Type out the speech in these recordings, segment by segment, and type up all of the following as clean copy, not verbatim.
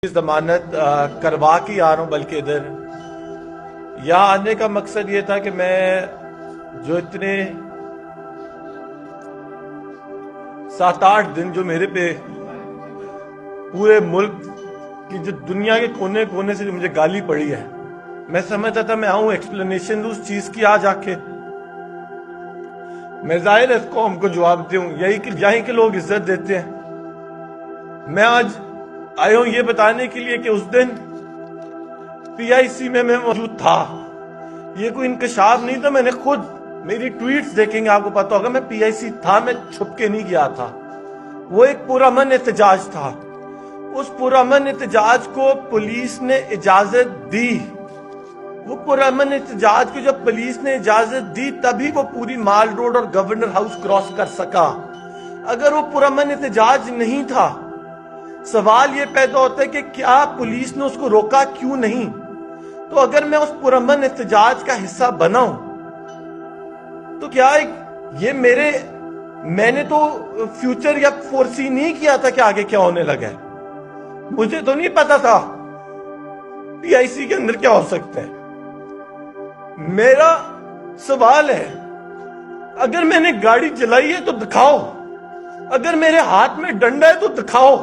ضمانت کروا کے آ رہا ہوں، بلکہ ادھر یہاں آنے کا مقصد یہ تھا کہ میں جو اتنے 7-8 دن جو میرے پہ پورے ملک کی جو دنیا کے کونے کونے سے جو مجھے گالی پڑی ہے، میں سمجھتا تھا میں آؤں ایکسپلینیشن دوں اس چیز کی آج آ کے میں ظاہر اس قوم کو جواب دوں، یہی کہ لوگ عزت دیتے ہیں۔ میں آج آئے ہوں یہ بتانے کے لیے کہ اس دن پی آئی سی میں موجود تھا، یہ کوئی انکشاف نہیں تھا، میں نے خود میری ٹویٹس دیکھیں گے آپ کو پتا ہوگا میں پی آئی سی تھا، میں چھپ کے نہیں گیا تھا۔ وہ ایک پرامن احتجاج تھا، اس پرامن احتجاج کو پولیس نے اجازت دی، وہ پرامن احتجاج کو جب پولیس نے اجازت دی تبھی وہ پوری مال روڈ اور گورنر ہاؤس کراس کر سکا۔ اگر وہ پرامن احتجاج نہیں تھا، سوال یہ پیدا ہوتا ہے کہ کیا پولیس نے اس کو روکا کیوں نہیں؟ تو اگر میں اس پرامن احتجاج کا حصہ بنا ہوں تو کیا یہ میں نے تو فیوچر یا فورسی نہیں کیا تھا کہ آگے کیا ہونے لگا ہے؟ مجھے تو نہیں پتا تھا پی آئی سی کے اندر کیا ہو سکتا ہے۔ میرا سوال ہے، اگر میں نے گاڑی چلائی ہے تو دکھاؤ، اگر میرے ہاتھ میں ڈنڈا ہے تو دکھاؤ،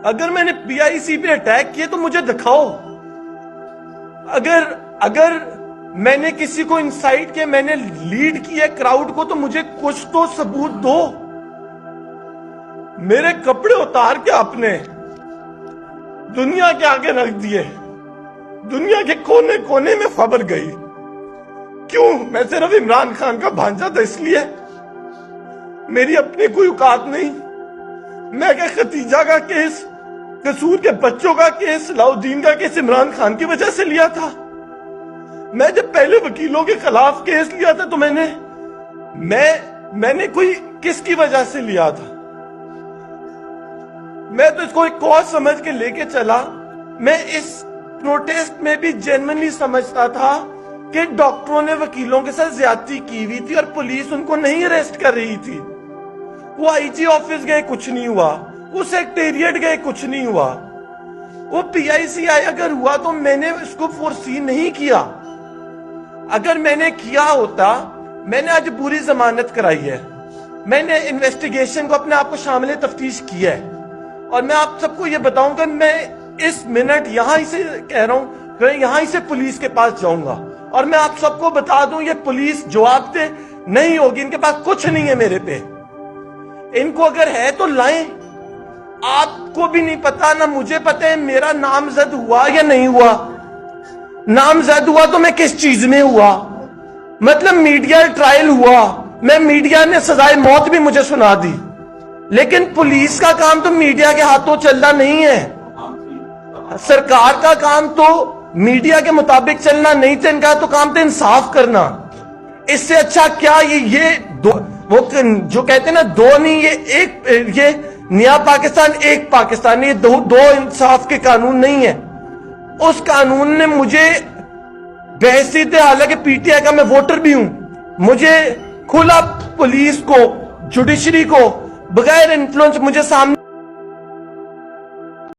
اگر میں نے پی آئی سی پہ اٹیک کیے تو مجھے دکھاؤ، اگر میں نے کسی کو انسائٹ کیا، میں نے لیڈ کیا کراؤڈ کو، تو مجھے کچھ تو ثبوت دو۔ میرے کپڑے اتار کے آپ نے دنیا کے آگے رکھ دیے، دنیا کے کونے کونے میں خبر گئی۔ کیوں؟ میں صرف عمران خان کا بھانجا تھا اس لیے؟ میری اپنی کوئی اوقات نہیں؟ میں کہ ختیجہ کا کیس، قصور کے بچوں کا کیس، علاؤدین کا کیس عمران خان کی وجہ سے لیا تھا؟ میں جب پہلے وکیلوں کے خلاف کیس لیا تھا تو میں نے کوئی کس کی وجہ سے لیا تھا؟ میں تو اس کو ایک کاز سمجھ کے لے کے چلا۔ میں اس پروٹیسٹ میں بھی جینوئنلی سمجھتا تھا کہ ڈاکٹروں نے وکیلوں کے ساتھ زیادتی کی ہوئی تھی اور پولیس ان کو نہیں اریسٹ کر رہی تھی۔ وہ آئی جی آفس گئے، کچھ نہیں ہوا، وہ سیکٹریٹ گئے، کچھ نہیں ہوا، وہ پی آئی سی آئی اگر ہوا تو میں نے اس کو فورسی نہیں کیا۔ اگر میں نے کیا ہوتا، میں نے آج پوری ضمانت کرائی ہے، میں نے انویسٹیگیشن کو اپنے آپ کو شامل تفتیش کیا ہے، اور میں آپ سب کو یہ بتاؤں کہ میں اس منٹ یہاں ہی سے کہہ رہا ہوں کہ یہاں ہی سے پولیس کے پاس جاؤں گا، اور میں آپ سب کو بتا دوں یہ پولیس جواب دہ نہیں ہوگی، ان کے پاس کچھ نہیں ہے میرے پہ، ان کو اگر ہے تو لائیں۔ آپ کو بھی نہیں پتا، نہ مجھے پتا ہے میرا نامزد ہوا یا نہیں ہوا۔ نامزد ہوا تو میں کس چیز میں ہوا؟ مطلب میڈیا ٹرائل ہوا، میں میڈیا نے سزائے موت بھی مجھے سنا دی، لیکن پولیس کا کام تو میڈیا کے ہاتھوں چلنا نہیں ہے، سرکار کا کام تو میڈیا کے مطابق چلنا نہیں تھا، ان کا تو کام تھا انصاف کرنا۔ اس سے اچھا کیا وہ جو کہتے ہیں نا دو نہیں، یہ نیا پاکستان ایک پاکستان، یہ دو انصاف کے قانون نہیں ہے۔ اس قانون نے مجھے بحیثیت حالانکہ پی ٹی آئی کا میں ووٹر بھی ہوں، مجھے کھلا پولیس کو، جوڈیشری کو بغیر انفلوئنس مجھے سامنے